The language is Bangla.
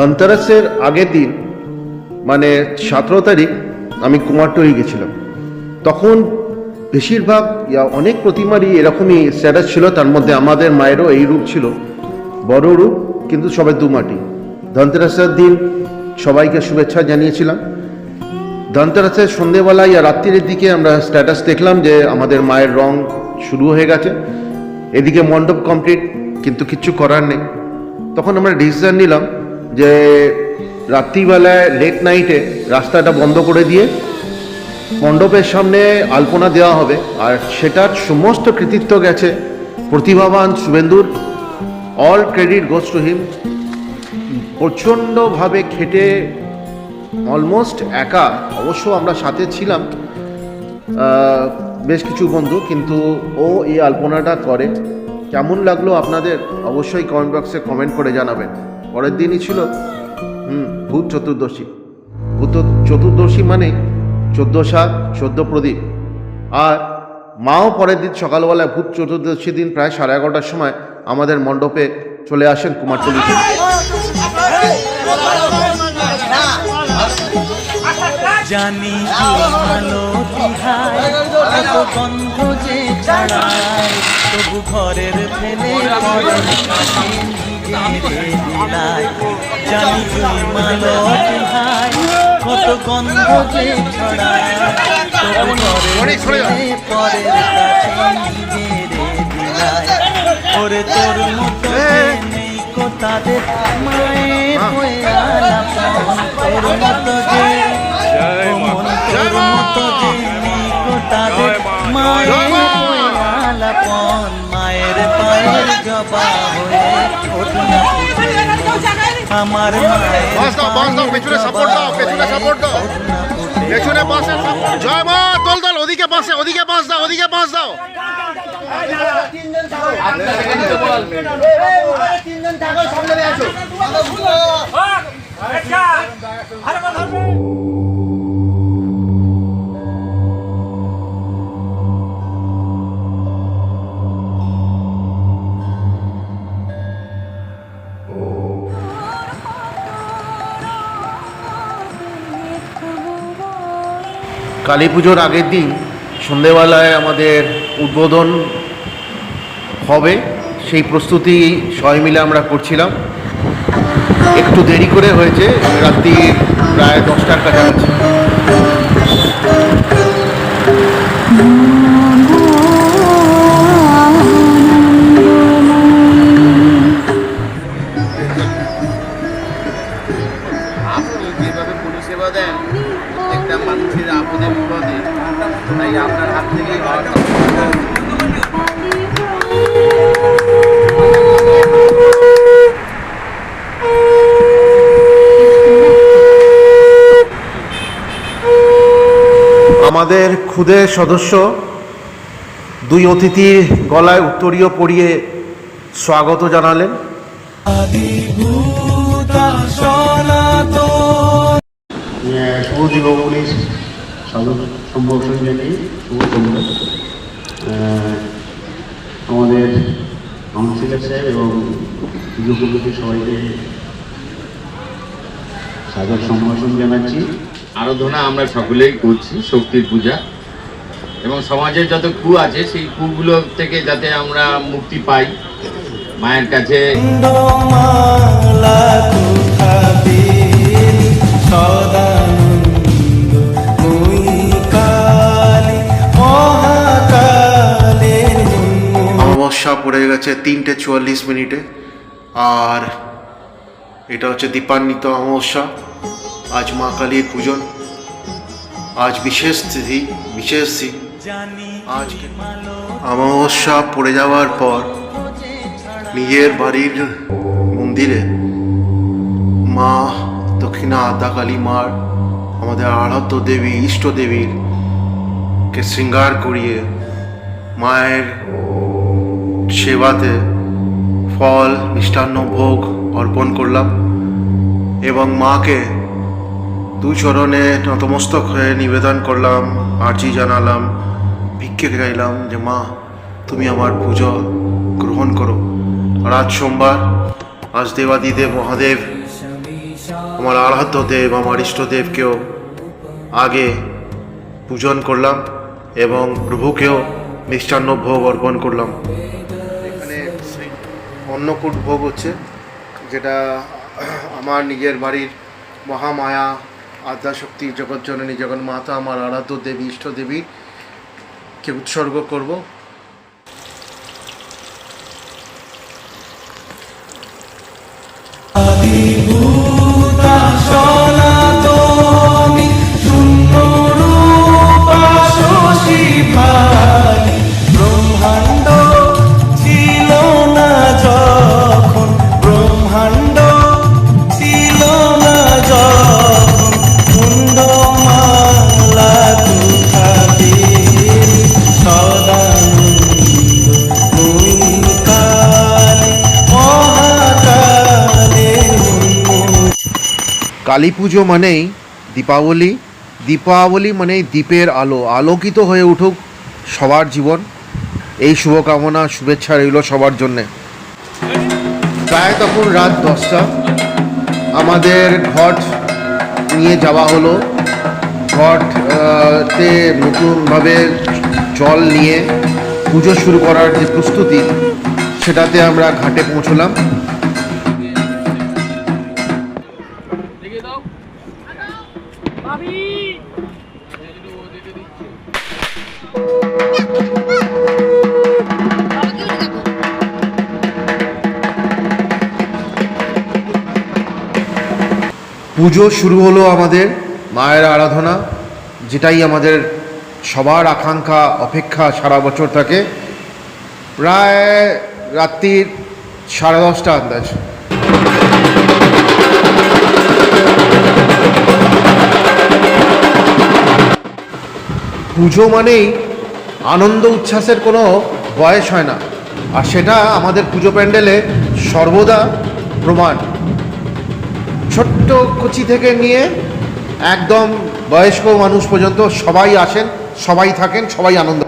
ধনতেরাসের আগের দিন মানে 17 তারিখ আমি কুমারটুলি গেছিলাম। তখন বেশিরভাগ অনেক প্রতিমারই এরকমই স্ট্যাটাস ছিল, তার মধ্যে আমাদের মায়েরও এই রূপ ছিল, বড় রূপ কিন্তু সবাই দুমাটি। ধনতেরাসের দিন সবাইকে শুভেচ্ছা জানিয়েছিলাম। ধনতেরাসের সন্ধেবেলায় রাত্রির দিকে আমরা স্ট্যাটাস দেখলাম যে আমাদের মায়ের রং শুরু হয়ে গেছে, এদিকে মণ্ডপ কমপ্লিট, কিন্তু কিচ্ছু করার নেই। তখন আমরা ডিসিশন নিলাম যে রাত্রিবেলায় লেট নাইটে রাস্তাটা বন্ধ করে দিয়ে মণ্ডপের সামনে আলপনা দেওয়া হবে, আর সেটার সমস্ত কৃতিত্ব গেছে প্রতিভাবান শুভেন্দুর। All credit goes to him. প্রচণ্ডভাবে খেটে অলমোস্ট একা, অবশ্য আমরা সাথে ছিলাম বেশ কিছু বন্ধু, কিন্তু ও এই আলপনাটা করে। কেমন লাগলো আপনাদের অবশ্যই কমেন্ট বক্সে কমেন্ট করে জানাবেন। পরের দিনই ছিল ভূত চতুর্দশী। ভূত চতুর্দশী মানে 14 শাক 14 প্রদীপ। আর মাও পরের দিন সকালবেলায় ভূত চতুর্দশী দিন প্রায় 11:30টার সময় আমাদের মণ্ডপে চলে আসেন কুমারটুলি থেকে। জানি আলো তিহায় কত গন্ধ যে ছড়ায়, তবু ঘরের ফেলে দিলায়। জানি আলো তিহায় কত গন্ধ যে ছড়ায়, তবু ঘরের ফেলে পরের কাছে দিলায়। ওরে তোর মতো নেই কো তাদের মায়ের হয়ে আলাপন, তোর মতো যে তোর মতো যে নেই কো তাদের মায়ের হয়ে আলাপন। মায়ের পায়ের জবা হয়ে ওঠনা আমার মায়ের পেছনে সাপোর্ট দাও, পেছনে সাপোর্ট দাও, পেছনে পাশে জয় মা। দল দল ওদিকে পাশে, ওদিকে পাশ দাও, ওদিকে পাশ দাও। কালী পুজোর আগের দিন সন্ধেবেলায় আমাদের উদ্বোধন হবে, সেই প্রস্তুতি সবাই মিলে আমরা করছিলাম। একটু দেরি করে হয়েছে, রাত্রি প্রায় 10টার কাছাকাছি। যেভাবে পরিষেবা দেন একটা মানুষের আপদে বিপদে, তাই আপনার হাত থেকেই আমাদের ক্ষুদে সদস্য দুই অতিথির গলায় উত্তরীয় পরিয়ে স্বাগত জানালেন। শুভ দীপাবলির সাধক সম্ভাষণ জানিয়ে শুভ সন্ধ্যা। আমাদের কাউন্সিলর সাহেব এবং পুজো কমিটির সবাইকে সাধক সম্ভাষণ জানাচ্ছি। আরাধনা আমরা সকলেই করছি, শক্তির পূজা, এবং সমাজের যত কু আছে সেই কুগুলো থেকে যাতে আমরা মুক্তি পাই মায়ের কাছে। অমাবস্যা পড়ে গেছে 3:44 আর এটা হচ্ছে দীপান্বিত অমাবস্যা। আজ মা কালীর পূজন, আজ বিশেষ তিথি, বিশেষ দিন। আজ অমাবস্যা পড়ে যাওয়ার পর নিজের বাড়ির মন্দিরে মা দক্ষিণা আদ্যা কালী মার, আমাদের আরাধ্য দেবী ইষ্ট দেবীর কে শৃঙ্গার করিয়ে মায়ের সেবাতে ফল মিষ্টান্ন ভোগ অর্পণ করলাম এবং মাকে দু চরণে নতমস্তক হয়ে নিবেদন করলাম, আর্জি জানালাম, ভিক্ষে গাইলাম যে মা তুমি আমার পুজো গ্রহণ করো। আর আজ সোমবার, আজ দেবাদিদেব মহাদেব আমার আরাধ্য দেব, আমার ইষ্টদেবকেও আগে পূজন করলাম এবং প্রভুকেও মিষ্টান্ন ভোগ অর্পণ করলাম। এখানে অন্নকূট ভোগ হচ্ছে, যেটা আমার নিজের বাড়ির মহামায়া আদ্যাশক্তি জগৎজননী জগন্মাতা, আমার আরাধ্য দেবী ইষ্টদেবীকে উৎসর্গ করব। ব্রহ্মাণ্ড ছিল না যখন, ব্রহ্মাণ্ড ছিল না যখন, কুণ্ডমালা তুথাতে সদানন্দ নৈকালে মহাকালে। কালী পুজো মানেই দীপাবলি, দীপাবলি মানেই দ্বীপের আলো, আলোকিত হয়ে উঠুক সবার জীবন। এই শুভকামনা, শুভেচ্ছা রইল সবার জন্যে। প্রায় তখন রাত 10টা, আমাদের ঘট নিয়ে যাওয়া হলো। ঘটতে নতুনভাবে জল নিয়ে পুজো শুরু করার যে প্রস্তুতি, সেটাতে আমরা ঘাটে পৌঁছলাম। পুজো শুরু হলো আমাদের মায়ের আরাধনা, যেটাই আমাদের সবার আকাঙ্ক্ষা, অপেক্ষা সারা বছর থাকে। প্রায় রাত্রির 10:30 আন্দাজ। পুজো মানেই আনন্দ উচ্ছ্বাসের কোনো বয়স হয় না, আর সেটা আমাদের পুজো প্যান্ডেলে সর্বদা প্রমাণ। ছোট্ট কচি থেকে নিয়ে একদম বয়স্ক মানুষ পর্যন্ত সবাই আসেন, সবাই থাকেন, সবাই আনন্দ।